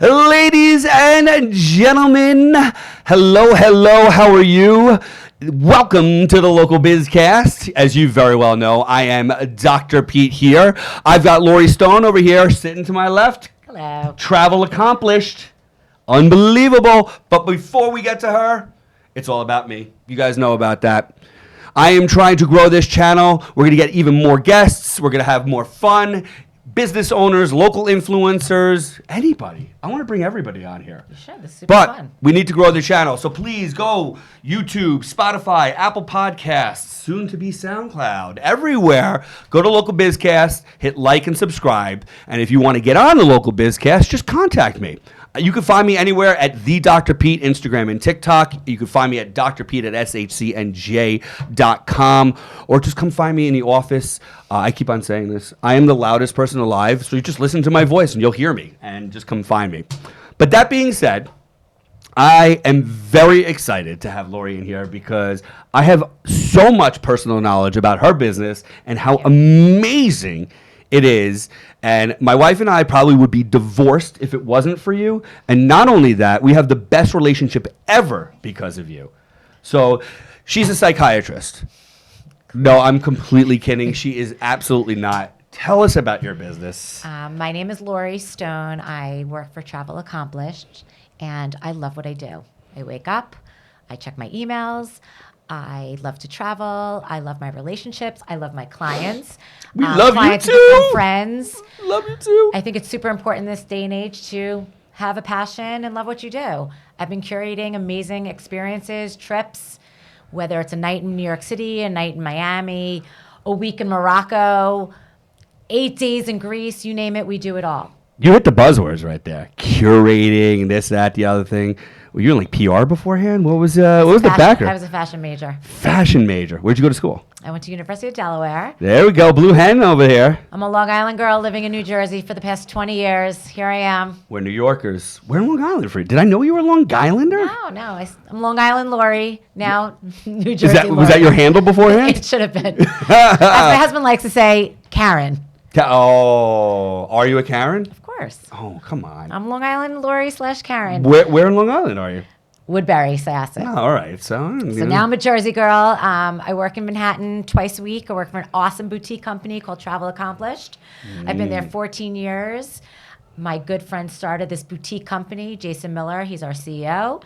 Ladies and gentlemen, hello, how are you? Welcome to the LocalBizCast. As you very well know, I am Dr. Pete here. I've got Lori Stone over here sitting to my left. Hello. Travel accomplished. Unbelievable. But before we get to her, it's all about me. You guys know about that. I am trying to grow this channel. We're going to get even more guests. We're going to have more fun. Business owners, local influencers, anybody. I want to bring everybody on here. You should. This is super fun. We need to grow the channel. So please go YouTube, Spotify, Apple Podcasts, soon to be SoundCloud, everywhere. Go to Local BizCast, hit like and subscribe. And if you want to get on the Local BizCast, just contact me. You can find me anywhere at the Dr. Pete, Instagram and TikTok. You can find me at Dr. Pete at shcnj.com, or just come find me in the office. I keep on saying this. I am the loudest person alive, so you just listen to my voice and you'll hear me, and just come find me. But that being said, I am very excited to have Lori in here because I have so much personal knowledge about her business and how amazing it is. And my wife and I probably would be divorced if it wasn't for you. And not only that, we have the best relationship ever because of you. So she's a psychiatrist. No, I'm completely kidding. She is absolutely not. Tell us about your business. My name is Lori Stone. I work for Travel Accomplished, and I love what I do. I wake up, I check my emails. I love to travel. I love my relationships. I love my clients. We love clients you too. become friends. Love you too. I think it's super important in this day and age to have a passion and love what you do. I've been curating amazing experiences, trips, whether it's a night in New York City, a night in Miami, a week in Morocco, 8 days in Greece, you name it, we do it all. You hit the buzzwords right there. Curating, this, that, the other thing. Were you in like PR beforehand? What was the background? I was a fashion major. Fashion major. Where'd you go to school? I went to University of Delaware. There we go. Blue hen over here. I'm a Long Island girl living in New Jersey for the past 20 years. Here I am. We're New Yorkers. We're in Long Island for you. Did I know you were a Long Islander? No. I'm Long Island Lori, now New Jersey Lori. Was that your handle beforehand? It should have been. As my husband likes to say, Karen. Oh, are you a Karen? Of course. Oh, come on. I'm Long Island Lori / Karen. Where in Long Island are you? Woodbury, Syosset. Oh, all right. So now I'm a Jersey girl. I work in Manhattan twice a week. I work for an awesome boutique company called Travel Accomplished. I've been there 14 years. My good friend started this boutique company, Jason Miller. He's our CEO.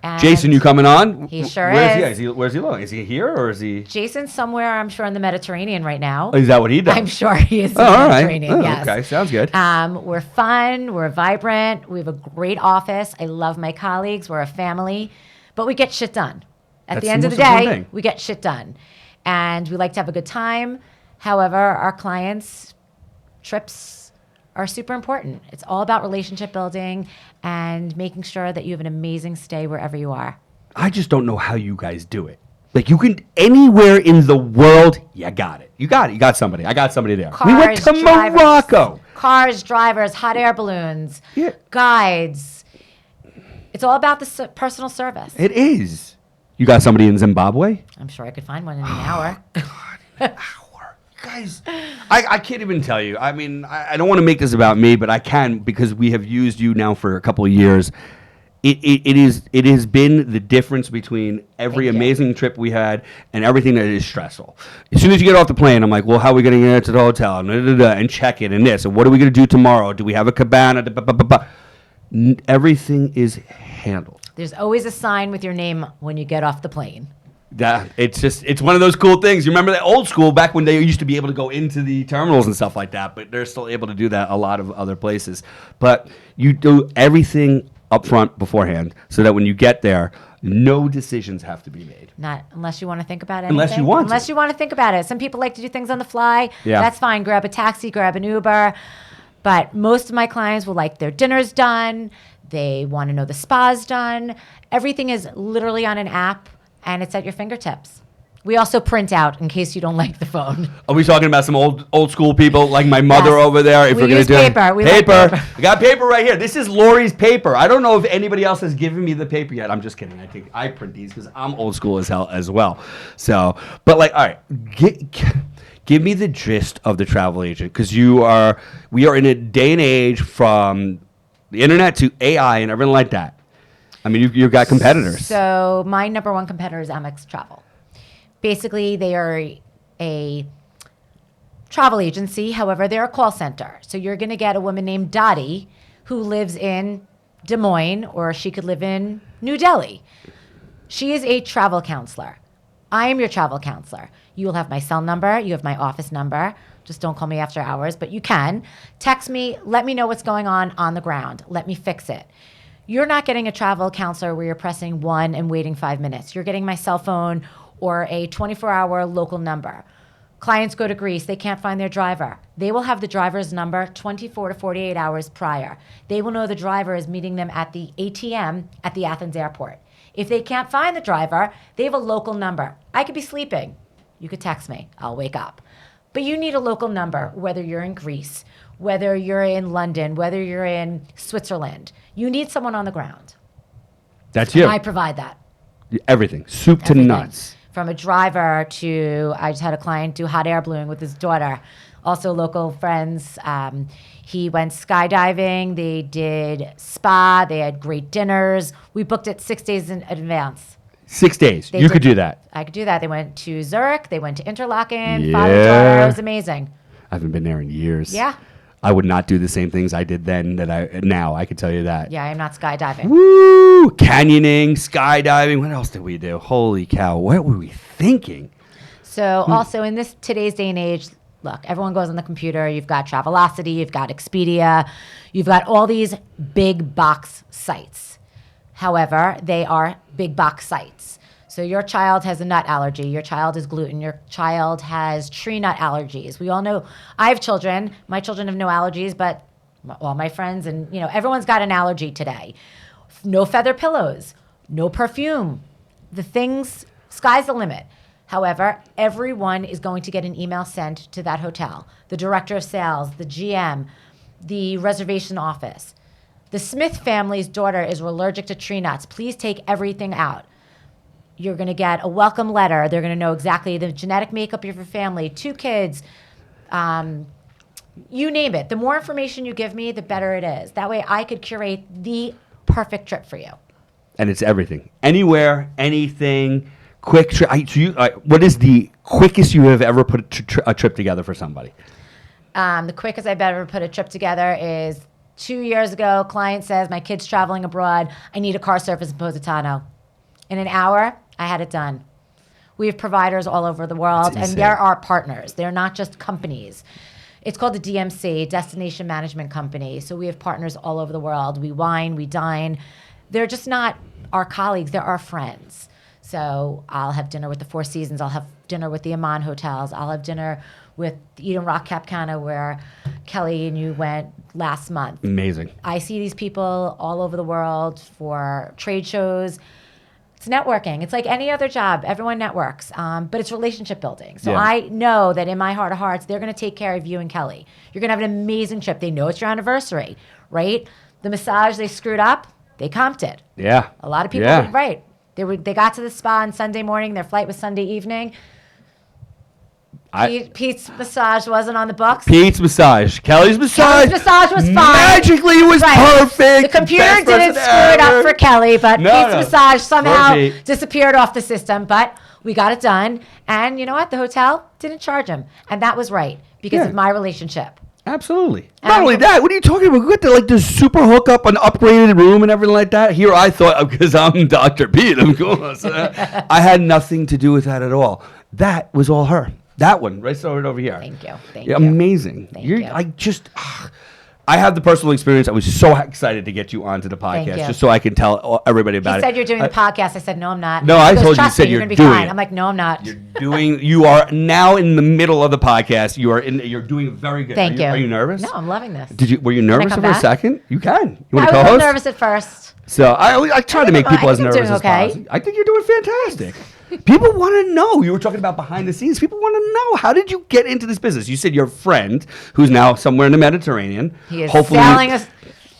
And Jason, you coming on? He sure is. is. Where's he living? Is he here or is he? Jason's somewhere, I'm sure, in the Mediterranean right now. Is that what he does? I'm sure he is in the all Mediterranean, right. yes. Okay, sounds good. We're fun. We're vibrant. We have a great office. I love my colleagues. We're a family. But we get shit done. At the end of the day, we get shit done. And we like to have a good time. However, our clients' trips are super important. It's all about relationship building and making sure that you have an amazing stay wherever you are. I just don't know how you guys do it. Like, you can, anywhere in the world, you got it. You got it. You got somebody. I got somebody there. Cars, we went to drivers, Morocco. Cars, drivers, hot air balloons, guides. It's all about the personal service. It is. You got somebody in Zimbabwe? I'm sure I could find one in an hour. God, an hour. Guys, I can't even tell you. I mean, I don't want to make this about me, but I can because we have used you now for a couple of years. It has been the difference between every amazing trip we had and everything that is stressful. As soon as you get off the plane, I'm like, well, how are we going to get to the hotel and check it and this and what are we going to do tomorrow? Do we have a cabana? Everything is handled. There's always a sign with your name when you get off the plane. Yeah, it's one of those cool things. You remember that old school back when they used to be able to go into the terminals and stuff like that, but they're still able to do that a lot of other places. But you do everything up front beforehand so that when you get there, no decisions have to be made. Not unless you want to think about it. Unless you want to think about it. Some people like to do things on the fly. Yeah. That's fine. Grab a taxi, grab an Uber. But most of my clients will like their dinners done. They want to know the spa's done. Everything is literally on an app, and it's at your fingertips. We also print out in case you don't like the phone. Are we talking about some old school people like my mother over there? If we we're going to do paper. We paper. Like paper. I got paper right here. This is Lori's paper. I don't know if anybody else has given me the paper yet. I'm just kidding. I think I print these because I'm old school as hell as well. So, but like, all right, give me the gist of the travel agent because we are in a day and age from the internet to AI and everything like that. I mean, you've got competitors. So my number one competitor is Amex Travel. Basically, they are a travel agency. However, they're a call center. So you're going to get a woman named Dottie who lives in Des Moines, or she could live in New Delhi. She is a travel counselor. I am your travel counselor. You will have my cell number. You have my office number. Just don't call me after hours, but you can. Text me. Let me know what's going on the ground. Let me fix it. You're not getting a travel counselor where you're pressing 1 and waiting 5 minutes. You're getting my cell phone or a 24-hour local number. Clients go to Greece. They can't find their driver. They will have the driver's number 24 to 48 hours prior. They will know the driver is meeting them at the ATM at the Athens airport. If they can't find the driver, they have a local number. I could be sleeping. You could text me. I'll wake up. But you need a local number, whether you're in Greece, whether you're in London, whether you're in Switzerland. You need someone on the ground. That's you. And I provide that. Everything. Soup to nuts. From a driver to, I just had a client do hot air ballooning with his daughter. Also local friends. He went skydiving. They did spa. They had great dinners. We booked it 6 days in advance. 6 days. You could do that. I could do that. They went to Zurich. They went to Interlaken. Yeah. Father-daughter. It was amazing. I haven't been there in years. Yeah. I would not do the same things I did then now. I can tell you that. Yeah, I am not skydiving. Woo! Canyoning, skydiving. What else did we do? Holy cow. What were we thinking? So also in today's day and age, look, everyone goes on the computer. You've got Travelocity. You've got Expedia. You've got all these big box sites. However, they are big box sites. So your child has a nut allergy. Your child has gluten. Your child has tree nut allergies. We all know. I have children. My children have no allergies, but all my friends and everyone's got an allergy today. No feather pillows. No perfume. The things, sky's the limit. However, everyone is going to get an email sent to that hotel. The director of sales, the GM, the reservation office. The Smith family's daughter is allergic to tree nuts. Please take everything out. You're going to get a welcome letter. They're going to know exactly the genetic makeup of your family, 2 kids, you name it. The more information you give me, the better it is. That way I could curate the perfect trip for you. And it's everything. Anywhere, anything, quick trip. What is the quickest you have ever put a trip together for somebody? The quickest I've ever put a trip together is 2 years ago. Client says, my kid's traveling abroad. I need a car service in Positano. In an hour, I had it done. We have providers all over the world, and they're our partners. They're not just companies. It's called the DMC, Destination Management Company. So we have partners all over the world. We wine, we dine. They're just not our colleagues. They're our friends. So I'll have dinner with the Four Seasons. I'll have dinner with the Amman Hotels. I'll have dinner with Eden Rock Cap Cana, where Kelly and you went last month. Amazing. I see these people all over the world for trade shows. It's networking. It's like any other job. Everyone networks, but it's relationship building. So I know that in my heart of hearts, they're going to take care of you and Kelly. You're going to have an amazing trip. They know it's your anniversary, right? The massage they screwed up, they comped it. Yeah. A lot of people, right. They got to the spa on Sunday morning. Their flight was Sunday evening. Pete's massage wasn't on the books. Pete's massage. Kelly's massage was fine. Magically, it was perfect. The computer didn't screw it up for Kelly, but Pete's massage somehow disappeared off the system. But we got it done. And you know what? The hotel didn't charge him. And that was right because of my relationship. Absolutely. Not only that, what are you talking about? We got the super hookup, an upgraded room and everything like that. Here I thought, because I'm Dr. Pete, of course. I had nothing to do with that at all. That was all her. That one, right over here. Thank you. Thank you. Amazing. Thank you. I have the personal experience. I was so excited to get you onto the podcast just so I can tell everybody about it. He said you're doing the podcast. I said, no, I'm not. No, I told you, you're going to be fine. I'm like, no, I'm not. You are now in the middle of the podcast. You're doing very good. Thank you. Are you nervous? No, I'm loving this. Were you nervous for a second? You can. You want to co-host? I was a little nervous at first. So I try to make people as nervous as possible. I think you're doing fantastic. People want to know. You were talking about behind the scenes. People want to know, how did you get into this business? You said your friend, who's now somewhere in the Mediterranean. He is sailing us.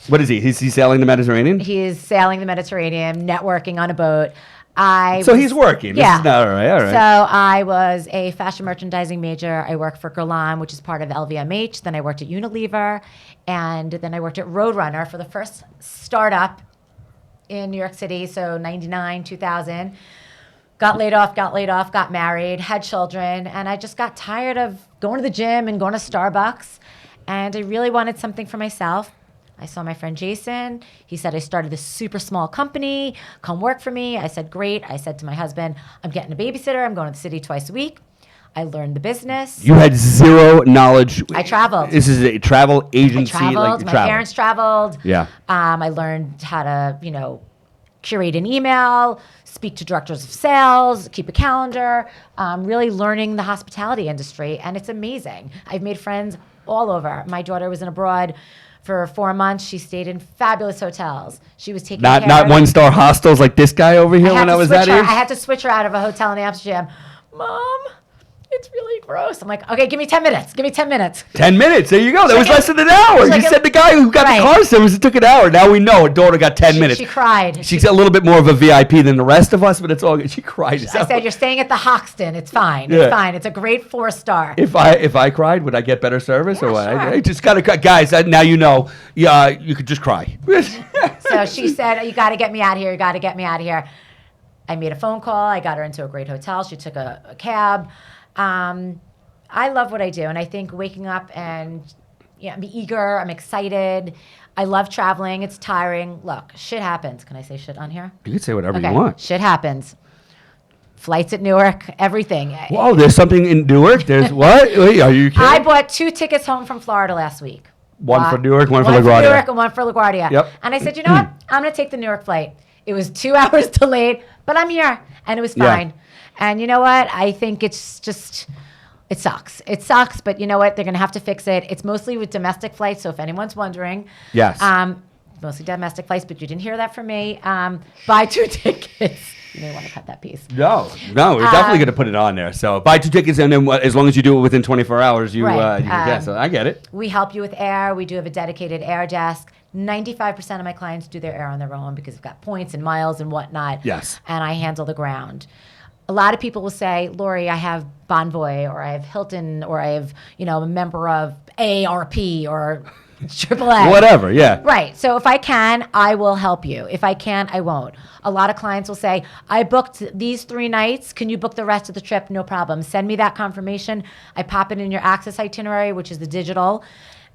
What is he? Is he sailing the Mediterranean? He is sailing the Mediterranean, networking on a boat. He's working. Yeah. This is not all right. So I was a fashion merchandising major. I worked for Guerlain, which is part of LVMH. Then I worked at Unilever. And then I worked at Roadrunner for the first startup in New York City. So 99, 2000. Got laid off, got married, had children. And I just got tired of going to the gym and going to Starbucks. And I really wanted something for myself. I saw my friend Jason. He said, I started this super small company. Come work for me. I said, great. I said to my husband, I'm getting a babysitter. I'm going to the city twice a week. I learned the business. You had zero knowledge. I traveled. This is a travel agency. I traveled. My parents traveled. Yeah. I learned how to, curate an email, speak to directors of sales, keep a calendar, really learning the hospitality industry. And it's amazing. I've made friends all over. My daughter was in abroad for 4 months. She stayed in fabulous hotels. She was taking care not of 1-star hostels like this guy over here when I was that age? I had to switch her out of a hotel in Amsterdam. Mom, it's really gross. I'm like, okay, give me 10 minutes. 10 minutes. There you go. That was less than an hour. You said the guy who got the car service, it took an hour. Now we know her daughter got 10 minutes. She cried. She's a little bit more of a VIP than the rest of us, but it's all good. She cried. I said, you're staying at the Hoxton. It's fine. Yeah. It's fine. It's a great 4-star. If I cried, would I get better service or what? Sure. I just got to, guys, now you know, you could just cry. So she said, you got to get me out of here. You got to get me out of here. I made a phone call. I got her into a great hotel. She took a cab. I love what I do, and I think waking up and I'm eager, I'm excited. I love traveling. It's tiring. Look, shit happens. Can I say shit on here? You can say whatever you want. Shit happens. Flights at Newark, everything. Whoa, there's something in Newark? There's what? Wait, are you kidding? I bought 2 tickets home from Florida last week. One for Newark, one for LaGuardia. LaGuardia. Newark and one for LaGuardia. Yep. And I said, you know what? I'm going to take the Newark flight. It was 2 hours delayed, but I'm here, and it was fine. Yeah. And you know what? I think it's just... It sucks. It sucks, but you know what? They're going to have to fix it. It's mostly with domestic flights, so if anyone's wondering. Yes. Mostly domestic flights, but you didn't hear that from me. Buy 2 tickets. You may want to cut that piece. No, we're definitely going to put it on there. So buy 2 tickets, and then as long as you do it within 24 hours, you can get. So I get it. We help you with air. We do have a dedicated air desk. 95% of my clients do their air on their own because they've got points and miles and whatnot. Yes. And I handle the ground. A lot of people will say, Lori, I have Bonvoy, or I have Hilton, or I have, a member of AARP or AAA. Whatever, yeah. Right. So if I can, I will help you. If I can't, I won't. A lot of clients will say, I booked these 3 nights. Can you book the rest of the trip? No problem. Send me that confirmation. I pop it in your Access itinerary, which is the digital,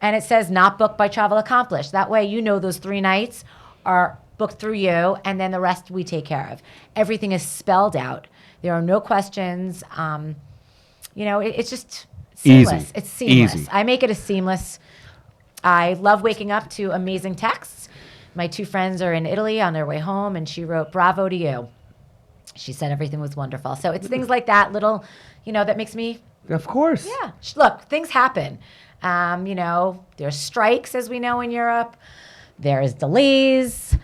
and it says not booked by Travel Accomplished. That way those 3 nights are booked through you, and then the rest we take care of. Everything is spelled out. There are no questions. It's just seamless. Easy. It's seamless. Easy. I make it as seamless. I love waking up to amazing texts. My 2 friends are in Italy on their way home, and she wrote, "Bravo to you." She said everything was wonderful. So it's things like that, little, that makes me. Of course. Yeah. Look, things happen. There's strikes, as we know, in Europe. There's delays.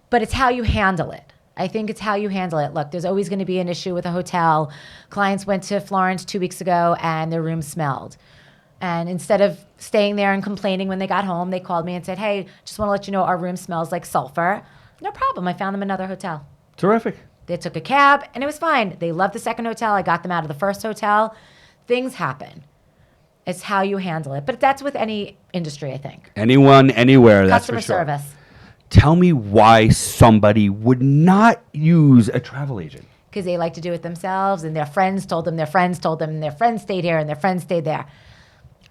But it's how you handle it. I think it's how you handle it. Look, there's always going to be an issue with a hotel. Clients went to Florence 2 weeks ago, and their room smelled. And instead of staying there and complaining when they got home, they called me and said, hey, just want to let you know our room smells like sulfur. No problem. I found them another hotel. Terrific. They took a cab, and it was fine. They loved the second hotel. I got them out of the first hotel. Things happen. It's how you handle it. But that's with any industry, I think. Anyone, anywhere, that's for sure. Customer service. Tell me why somebody would not use a travel agent. Because they like to do it themselves, and their friends told them, and their friends stayed here, and their friends stayed there.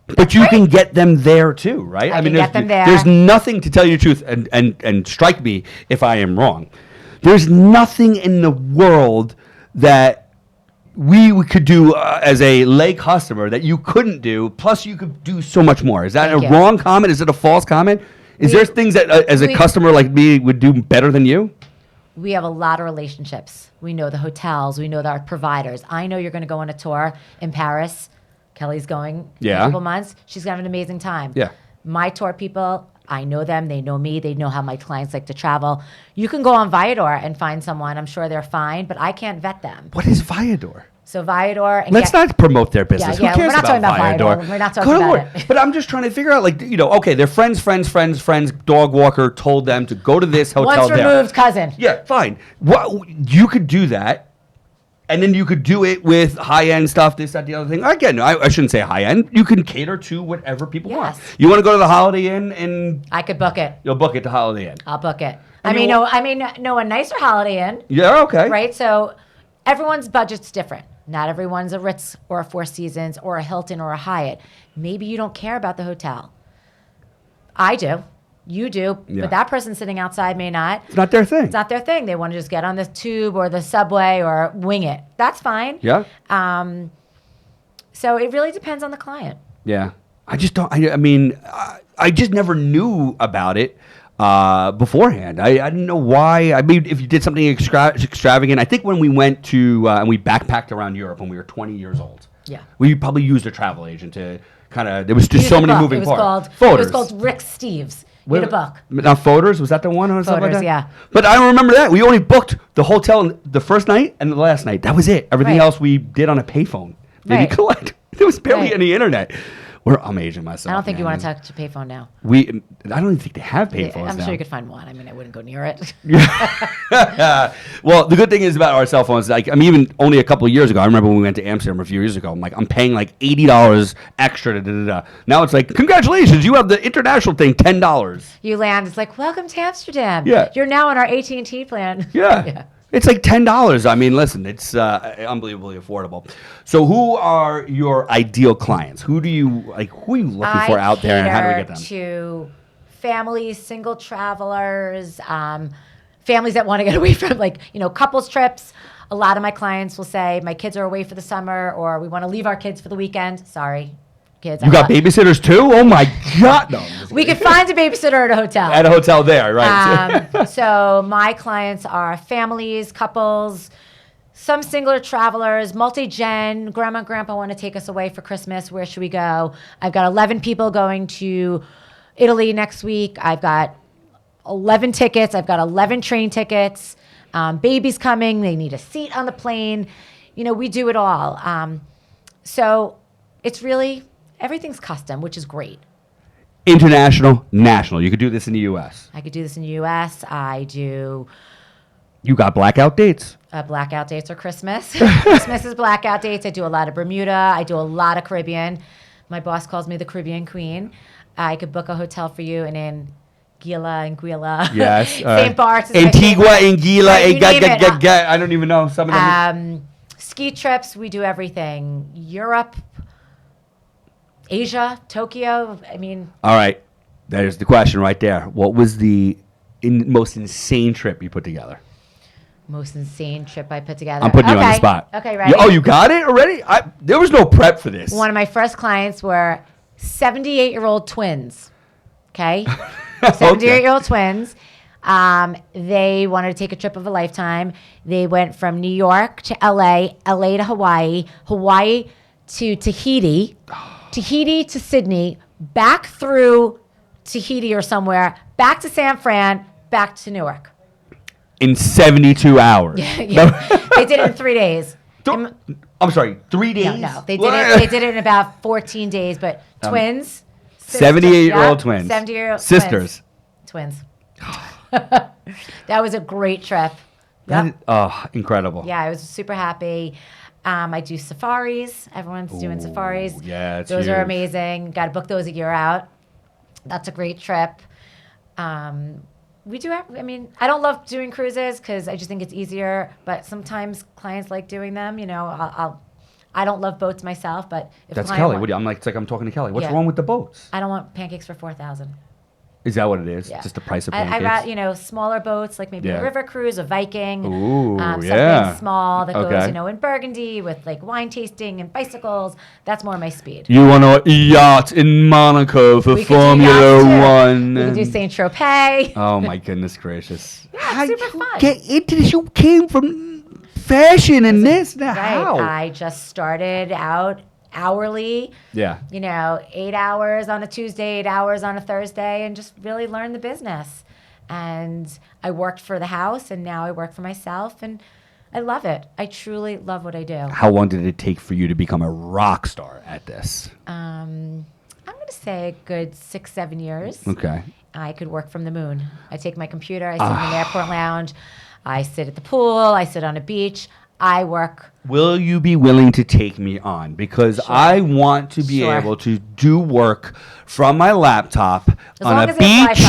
But you can get them there too, right? I mean, get them there. There's nothing, to tell you the truth, and strike me if I am wrong. There's nothing in the world that we could do as a lay customer that you couldn't do, plus you could do so much more. Is that a wrong comment? Is it a false comment? Is there things that as a customer like me would do better than you? We have a lot of relationships. We know the hotels. We know our providers. I know you're going to go on a tour in Paris. Kelly's going in a couple months. She's going to have an amazing time. Yeah. My tour people, I know them. They know me. They know how my clients like to travel. You can go on Viator and find someone. I'm sure they're fine, but I can't vet them. What is Viator? So Viador. And Let's not promote their business. Yeah, Who cares we're not about talking about Viador? We're not talking about it. But I'm just trying to figure out, like, okay, they're friends. Dog walker told them to go to this hotel. Once removed cousin. Yeah, fine. You could do that. And then you could do it with high-end stuff, this, that, the other thing. Again, I shouldn't say high-end. You can cater to whatever people want. You want to go to the Holiday Inn, and I could book it. You'll book it to Holiday Inn. I'll book it. I mean, a nicer Holiday Inn. Yeah, okay. Right? So everyone's budget's different. Not everyone's a Ritz or a Four Seasons or a Hilton or a Hyatt. Maybe you don't care about the hotel. I do. You do, but that person sitting outside may not. It's not their thing. It's not their thing. They want to just get on the tube or the subway or wing it. That's fine. Yeah. So it really depends on the client. Yeah. I just don't. I just never knew about it beforehand. I didn't know why. I mean, if you did something extravagant, I think when we went to and we backpacked around Europe when we were 20 years old. Yeah. We probably used a travel agent to kind of. There was just so many moving parts. It was called Rick Steves. You had a book. Now, Photos, was that the one or something like that? Yeah. But I don't remember that. We only booked the hotel the first night and the last night. That was it. Everything else we did on a payphone. Maybe collect. There was barely any internet. I'm aging myself. I don't think you want to touch a payphone now. I don't even think they have payphones now. I'm sure you could find one. I mean, I wouldn't go near it. Well, the good thing is about our cell phones, like, I mean, even only a couple of years ago, I remember when we went to Amsterdam a few years ago, I'm paying like $80 extra. Now it's like, congratulations, you have the international thing, $10. You land, it's like, welcome to Amsterdam. Yeah. You're now on our AT&T plan. Yeah. It's like $10. I mean, listen, it's unbelievably affordable. So, who are your ideal clients? Who are you looking for out there, and how do we get them? To families, single travelers, families that want to get away from couples trips. A lot of my clients will say, my kids are away for the summer, or we want to leave our kids for the weekend. Sorry, kids. You got babysitters too? Oh my God! No, we could find a babysitter at a hotel. At a hotel there, right? So my clients are families, couples, some singular travelers, multi-gen. Grandma and grandpa want to take us away for Christmas. Where should we go? I've got 11 people going to Italy next week. I've got 11 tickets. I've got 11 train tickets. Baby's coming. They need a seat on the plane. We do it all. So it's really, everything's custom, which is great. International, national. You could do this in the U.S. I could do this in the U.S. I do. You got blackout dates? Blackout dates are Christmas. Christmas is blackout dates. I do a lot of Bermuda. I do a lot of Caribbean. My boss calls me the Caribbean Queen. I could book a hotel for you in Anguilla. Yes. St. Bart's. Antigua, Anguilla. I don't even know some of them. Ski trips. We do everything. Europe, Asia, Tokyo. I mean. All right. There's the question right there. What was the most insane trip you put together? Most insane trip I put together. I'm putting you on the spot. Okay, ready? You got it already? There was no prep for this. One of my first clients were 78-year-old twins. Okay? 78-year-old twins. They wanted to take a trip of a lifetime. They went from New York to LA, LA to Hawaii, Hawaii to Tahiti, Tahiti to Sydney, back through Tahiti or somewhere, back to San Fran, back to Newark. In 72 hours. Yeah. They did it in 3 days. I'm sorry, 3 days? No. They did it in about 14 days, but twins. 78-year-old twins. 70-year-old sisters. Twins. That was a great trip. Yep. Incredible. Yeah, I was super happy. I do safaris. Everyone's doing safaris. Yeah, those are amazing. Got to book those a year out. That's a great trip. We do have, I don't love doing cruises because I just think it's easier, but sometimes clients like doing them. I don't love boats myself, but if that's Kelly. It's like I'm talking to Kelly. What's wrong with the boats? I don't want pancakes for $4,000. Is that what it is? Yeah. Just the price of pancakes? I got, smaller boats, like maybe a river cruise, a Viking. Ooh, something small that goes, in Burgundy with like wine tasting and bicycles. That's more my speed. You want a yacht in Monaco for Formula One. We can do Saint Tropez. Oh my goodness gracious. Yeah, it's super fun. Get into this. You came from fashion and this. Now, right. how? I just started out hourly. Yeah. 8 hours on a Tuesday, 8 hours on a Thursday, and just really learn the business. And I worked for the house, and now I work for myself, and I love it. I truly love what I do. How long did it take for you to become a rock star at this? I'm going to say a good 6-7 years. Okay. I could work from the moon. I take my computer, I sit in an airport lounge, I sit at the pool, I sit on a beach, I work. Will you be willing to take me on? Because Sure. I want to be able to do work from my laptop on a beach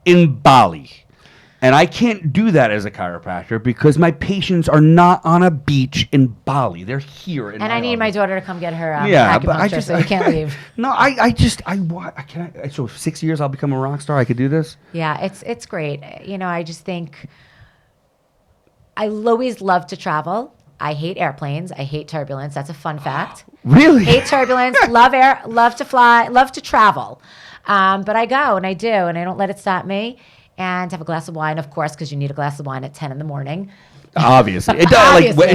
in Bali. And I can't do that as a chiropractor because my patients are not on a beach in Bali. They're here. And I need my daughter to come get her acupuncture, so you can't leave. No, so 6 years I'll become a rock star? I could do this? Yeah, it's great. I just think I always love to travel. I hate airplanes. I hate turbulence. That's a fun fact. Really? Hate turbulence. Love to fly. Love to travel. But I go and I do, and I don't let it stop me. And have a glass of wine, of course, because you need a glass of wine at 10 in the morning. Obviously. It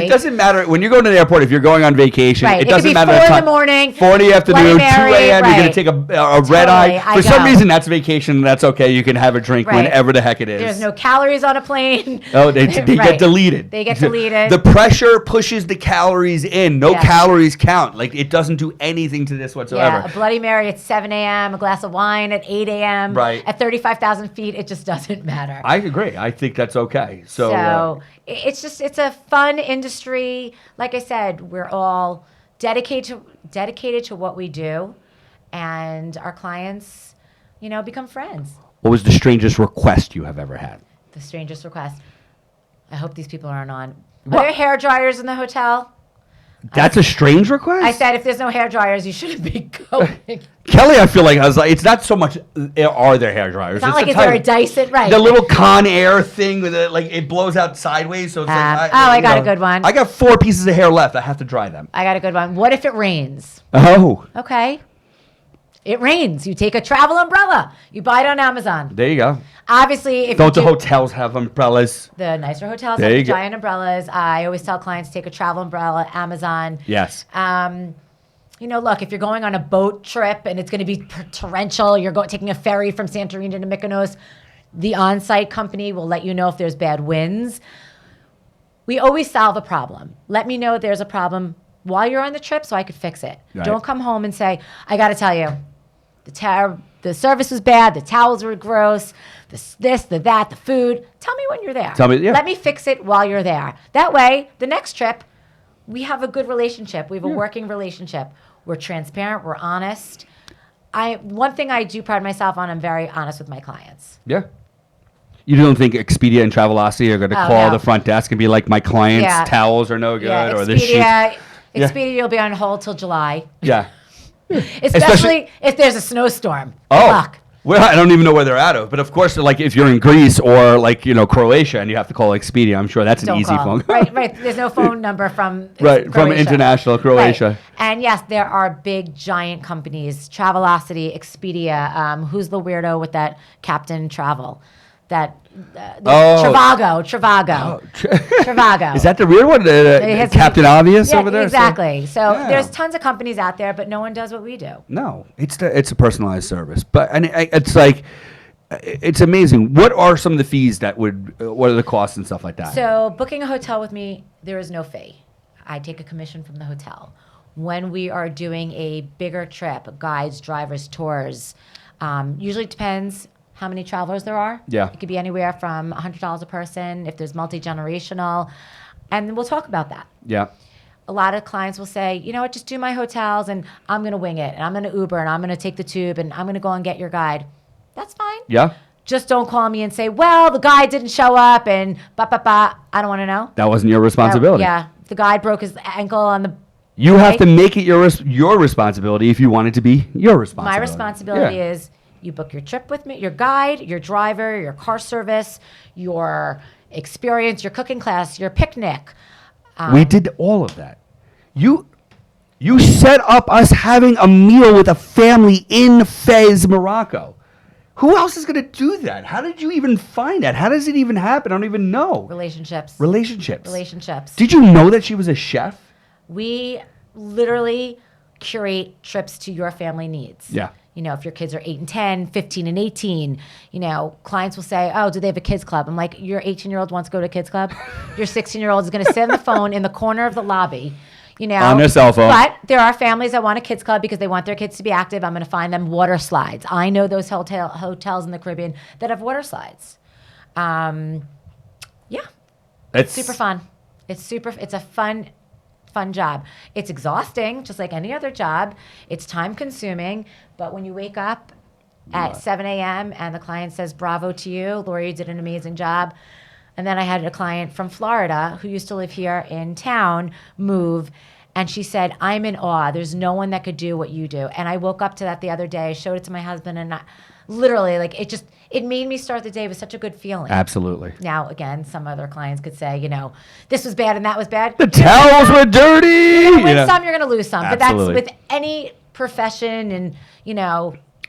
doesn't matter. When you're going to the airport, if you're going on vacation, right. it doesn't matter. 4 in the morning. 4 in the afternoon, 2 a.m., right. You're going to take a red eye. For some reason, that's vacation. That's okay. You can have a drink whenever the heck it is. There's no calories on a plane. Oh, they get deleted. They get deleted. The pressure pushes the calories in. No calories count. Like, it doesn't do anything to this whatsoever. Yeah, a Bloody Mary at 7 a.m., a glass of wine at 8 a.m. Right. At 35,000 feet, it just doesn't matter. I agree. I think that's okay. So it's a fun industry. Like I said, we're all dedicated to what we do, and our clients, become friends. What was the strangest request you have ever had? The strangest request. I hope these people aren't on. Are there hair dryers in the hotel? That's a strange request? I said, if there's no hair dryers, you shouldn't be going. Kelly, I feel like it's not so much are there hair dryers. It's not like is there a Dyson, right? The little Conair thing with it blows out sideways, so it's I got a good one. I got 4 pieces of hair left. I have to dry them. I got a good one. What if it rains? Oh. Okay. It rains. You take a travel umbrella. You buy it on Amazon. There you go. Obviously, don't the hotels have umbrellas? The nicer hotels have giant umbrellas. I always tell clients take a travel umbrella, Amazon. Yes. Look, if you're going on a boat trip and it's going to be torrential, you're taking a ferry from Santorini to Mykonos, the on-site company will let you know if there's bad winds. We always solve a problem. Let me know if there's a problem while you're on the trip so I could fix it. Right. Don't come home and say, I got to tell you, the service was bad, the towels were gross, the food. Tell me when you're there. Let me fix it while you're there. That way, the next trip, we have a good relationship. We have a working relationship. We're transparent. We're honest. One thing I do pride myself on, I'm very honest with my clients. Yeah. You don't think Expedia and Travelocity are going to call the front desk and be like, my clients' towels are no good, or the sheets? Expedia, you'll be on hold till July. Yeah. Especially if there's a snowstorm. Fuck. Well, I don't even know where they're out of, but of course, like if you're in Greece or Croatia and you have to call Expedia, I'm sure that's an easy phone. Right. There's no phone number from Croatia. From international Croatia. Right. And yes, there are big giant companies, Travelocity, Expedia. Who's the weirdo with that Captain Travel? Trivago. Trivago. Is that the weird one? Captain Obvious over there? Exactly. So there's tons of companies out there, but no one does what we do. No, it's a personalized service. But it's like, it's amazing. What are some of the fees what are the costs and stuff like that? So booking a hotel with me, there is no fee. I take a commission from the hotel. When we are doing a bigger trip, guides, drivers, tours, usually it depends how many travelers there are. Yeah. It could be anywhere from $100 a person if there's multi-generational. And we'll talk about that. Yeah. A lot of clients will say, you know what, just do my hotels and I'm going to wing it. And I'm going to Uber and I'm going to take the tube and I'm going to go and get your guide. That's fine. Yeah. Just don't call me and say, well, the guide didn't show up and I don't want to know. That wasn't your responsibility. The guide broke his ankle on the... You have to make it your responsibility if you want it to be your responsibility. My responsibility is... You book your trip with me, your guide, your driver, your car service, your experience, your cooking class, your picnic. We did all of that. You set up us having a meal with a family in Fez, Morocco. Who else is going to do that? How did you even find that? How does it even happen? I don't even know. Relationships. Did you know that she was a chef? We literally curate trips to your family needs. Yeah. if your kids are 8 and 10, 15 and 18, clients will say, oh, do they have a kids club? I'm like, your 18-year-old wants to go to a kids club? Your 16-year-old is going to sit on the phone in the corner of the lobby, on their cell phone. But there are families that want a kids club because they want their kids to be active. I'm going to find them water slides. I know those hotels in the Caribbean that have water slides. It's super fun. It's a fun job. It's exhausting, just like any other job. It's time consuming. But when you wake up at 7 a.m. and the client says, bravo to you, Lori, you did an amazing job. And then I had a client from Florida who used to live here in town move. And she said, I'm in awe. There's no one that could do what you do. And I woke up to that the other day, showed it to my husband, and literally, it made me start the day with such a good feeling. Absolutely. Now, again, some other clients could say, this was bad and that was bad. The towels were dirty. You're going to win some, you're going to lose some. Absolutely. But that's with any profession and,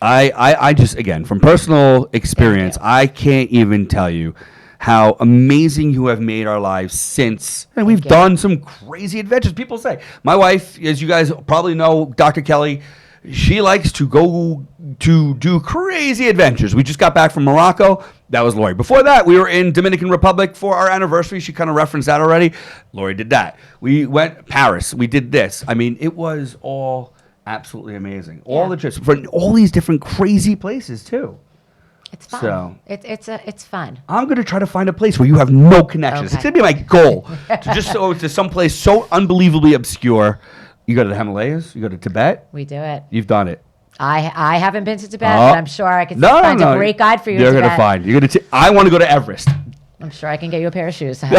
I just, again, from personal experience, I can't even tell you how amazing you have made our lives since. And we've done some crazy adventures. People say, my wife, as you guys probably know, Dr. Kelly, she likes to go to do crazy adventures. We just got back from Morocco. That was Lori. Before that, we were in Dominican Republic for our anniversary. She kind of referenced that already. Lori did that. We went Paris. We did this. I mean, it was all absolutely amazing. Yeah. All the trips for all these different crazy places too. It's fun. So it's fun. I'm going to try to find a place where you have no connections. Okay. It's going to be my goal to just go to some place so unbelievably obscure. You go to the Himalayas. You go to Tibet. We do it. You've done it. I haven't been to Tibet, but I'm sure I can find a great guide for you. You're going to find. You're going to. I want to go to Everest. I'm sure I can get you a pair of shoes. All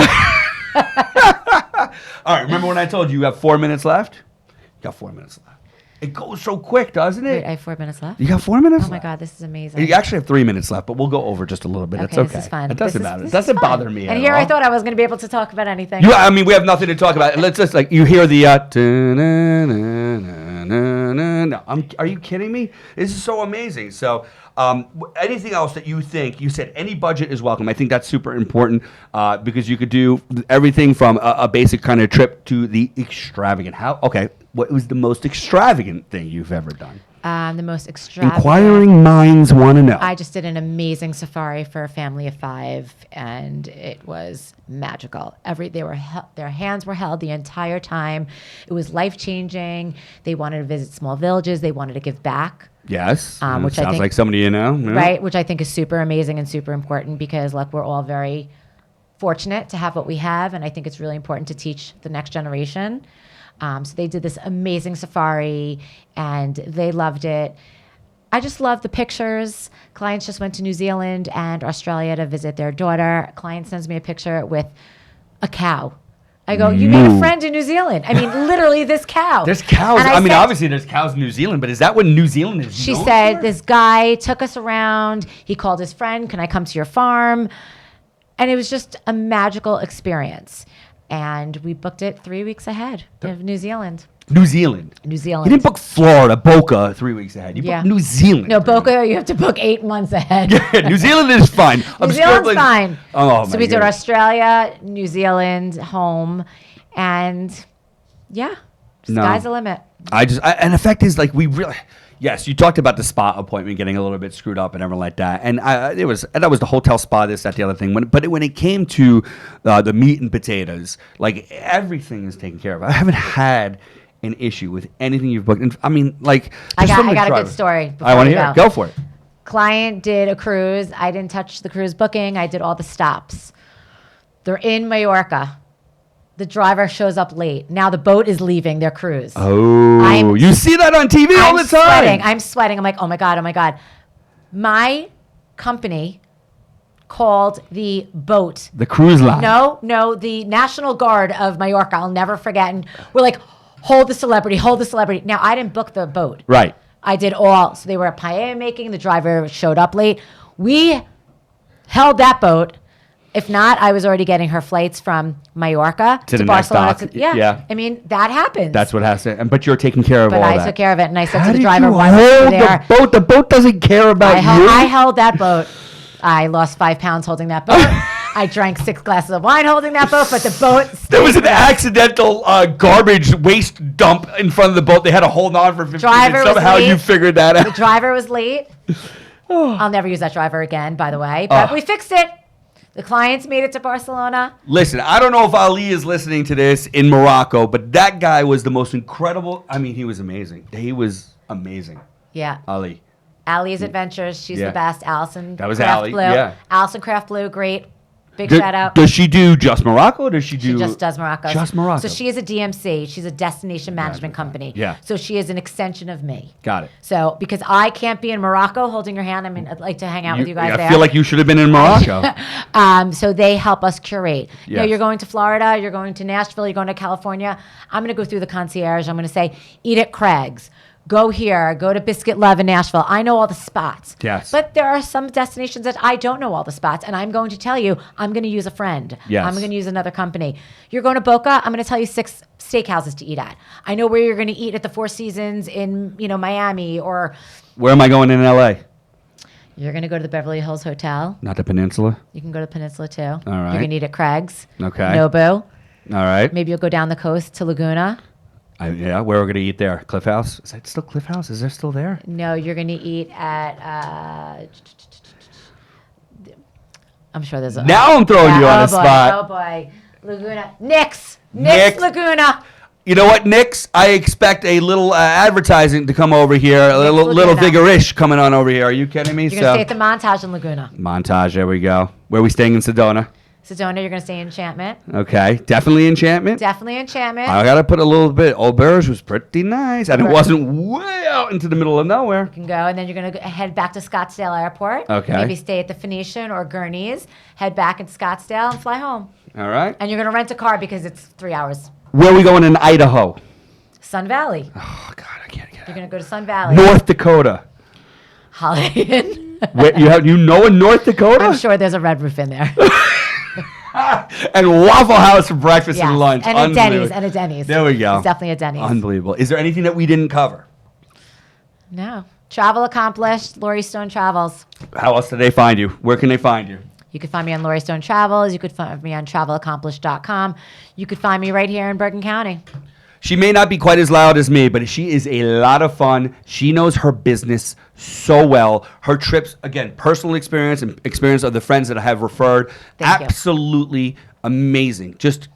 right. Remember when I told you have 4 minutes left? You got 4 minutes left. It goes so quick, doesn't it? Wait, I have 4 minutes left? You got 4 minutes left? Oh, my God. This is amazing. You actually have 3 minutes left, but we'll go over just a little bit. It's okay. This is fun. It doesn't matter. It doesn't bother me at all. And here I thought I was going to be able to talk about anything. I mean, we have nothing to talk about. Let's just, you hear the... are you kidding me? This is so amazing. So... anything else that you think, you said any budget is welcome. I think that's super important because you could do everything from a basic kind of trip to the extravagant. What was the most extravagant thing you've ever done? The most extravagant. Inquiring minds want to know. I just did an amazing safari for a family of 5, and it was magical. Their hands were held the entire time. It was life-changing. They wanted to visit small villages. They wanted to give back. Yes, which sounds I think, like somebody you know. Yeah. Right, which I think is super amazing and super important because, we're all very fortunate to have what we have, and I think it's really important to teach the next generation. So they did this amazing safari, and they loved it. I just love the pictures. Clients just went to New Zealand and Australia to visit their daughter. A client sends me a picture with a cow. I go, you made a friend in New Zealand. I mean, literally this cow. There's cows. I mean, obviously there's cows in New Zealand, but is that what New Zealand is? She said, this guy took us around. He called his friend, can I come to your farm? And it was just a magical experience. And we booked it 3 weeks ahead of New Zealand. New Zealand. You didn't book Florida, Boca 3 weeks ahead. You booked New Zealand. No, Boca, you have to book 8 months ahead. New Zealand is fine. New Zealand's fine. Oh, so we did Australia, New Zealand, home, and sky's the limit. And the fact is, we really... Yes, you talked about the spa appointment getting a little bit screwed up and everything like that, and that was the hotel spa, this, that, the other thing. When it came to the meat and potatoes, everything is taken care of. I haven't had an issue with anything you've booked. And, I mean, I got a good story. I want to hear it. Go for it. Client did a cruise. I didn't touch the cruise booking. I did all the stops. They're in Mallorca. The driver shows up late. Now the boat is leaving their cruise. Oh, you see that on TV all the time. I'm sweating. I'm like, oh my God. My company called the boat. The cruise line. No, the National Guard of Mallorca. I'll never forget. And we're like, hold the celebrity. Now, I didn't book the boat. Right. I did all. So they were paella making. The driver showed up late. We held that boat. If not, I was already getting her flights from Mallorca to the Barcelona. next dock. Yeah. I mean, that happens. That's what has to. But you're taking care of all that. But I took care of it, and I said How to the driver, "Why hold the boat? The boat doesn't care about you." I held that boat. I lost 5 pounds holding that boat. I drank 6 glasses of wine holding that boat, but the boat. There was an accidental garbage waste dump in front of the boat. They had to hold on for 15 minutes. Somehow you figured that out. The driver was late. I'll never use that driver again, by the way. But we fixed it. The clients made it to Barcelona. Listen, I don't know if Ali is listening to this in Morocco, but that guy was the most incredible. I mean, he was amazing. He was amazing. Yeah. Ali. Ali's Adventures. She's the best. Allison. That was Craft Ali. Blue. Yeah. Allison Craft Blue. Great. Big shout out. Does she do just Morocco or does she do? She just does Morocco. Just Morocco. So she is a DMC. She's a destination management company. Yeah. So she is an extension of me. Got it. So because I can't be in Morocco holding your hand, I mean, I'd like to hang out with you guys there. I feel like you should have been in Morocco. So they help us curate. Yes. You know, you're going to Florida, you're going to Nashville, you're going to California. I'm going to go through the concierge. I'm going to say, eat at Craig's. Go here, go to Biscuit Love in Nashville. I know all the spots. Yes. But there are some destinations that I don't know all the spots. And I'm going to tell you, I'm going to use a friend. Yes. I'm going to use another company. You're going to Boca, I'm going to tell you 6 steakhouses to eat at. I know where you're going to eat at the Four Seasons in, Miami or... Where am I going in LA? You're going to go to the Beverly Hills Hotel. Not the Peninsula? You can go to the Peninsula too. All right. You're going to eat at Craig's. Okay. Nobu. All right. Maybe you'll go down the coast to Laguna. Yeah, where we're going to eat there? Cliff House? Is that still Cliff House? Is there still there? No, you're going to eat at... I'm sure there's a... Now I'm throwing you on the spot. Oh, boy. Laguna. Nick's Laguna. You know what, Nick's? I expect a little advertising to come over here. A little vigorish coming on over here. Are you kidding me? You're going to stay at the Montage in Laguna. Montage, there we go. Where are we staying in Sedona? Sedona, you're going to stay in Enchantment. Okay, definitely Enchantment. Definitely Enchantment. I got to put a little bit. Old Burge was pretty nice, and it wasn't way out into the middle of nowhere. You can go, and then you're going to head back to Scottsdale Airport. Okay. Maybe stay at the Phoenician or Gurney's, head back into Scottsdale, and fly home. All right. And you're going to rent a car because it's 3 hours. Where are we going in Idaho? Sun Valley. Oh, God, I can't get it. You're going to go to Sun Valley. North Dakota. Holiday Inn. Where, you know in North Dakota? I'm sure there's a Red Roof in there. And Waffle House for breakfast and lunch. And a Denny's. There we go. It's definitely a Denny's. Unbelievable. Is there anything that we didn't cover? No. Travel accomplished. Lori Stone Travels. How else do they find you? Where can they find you? You could find me on Lori Stone Travels. You could find me on travelaccomplished.com. You could find me right here in Bergen County. She may not be quite as loud as me, but she is a lot of fun. She knows her business so well. Her trips, again, personal experience and experience of the friends that I have referred, absolutely amazing. Just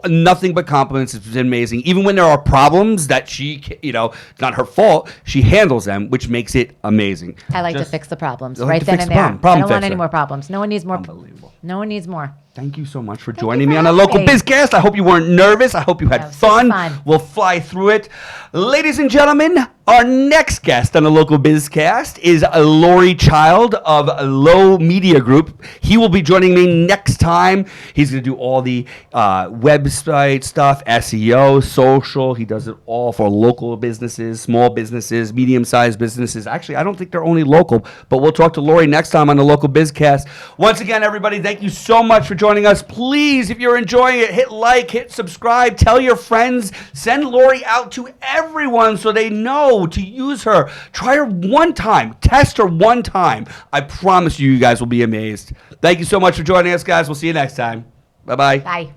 nothing but compliments. It's been amazing. Even when there are problems that she, it's not her fault, she handles them, which makes it amazing. I like to fix the problems I like right to then fix and the there. problem I don't want fixer. any more problems. No one needs more. Unbelievable. No one needs more. Thank you so much for Thank joining you me for on the having Local me. BizCast. I hope you weren't nervous. I hope you had fun. We'll fly through it. Ladies and gentlemen, our next guest on the Local BizCast is Lori Child of Low Media Group. He will be joining me next time. He's going to do all the website stuff, SEO, social. He does it all for local businesses, small businesses, medium-sized businesses. Actually, I don't think they're only local, but we'll talk to Lori next time on the Local BizCast. Once again, everybody, thank you so much for joining us. Please, if you're enjoying it, hit like, hit subscribe, tell your friends, send Lori out to everyone so they know to use her. Try her one time, test her one time. I promise you guys will be amazed. Thank you so much for joining us, guys. We'll see you next time. Bye-bye. Bye.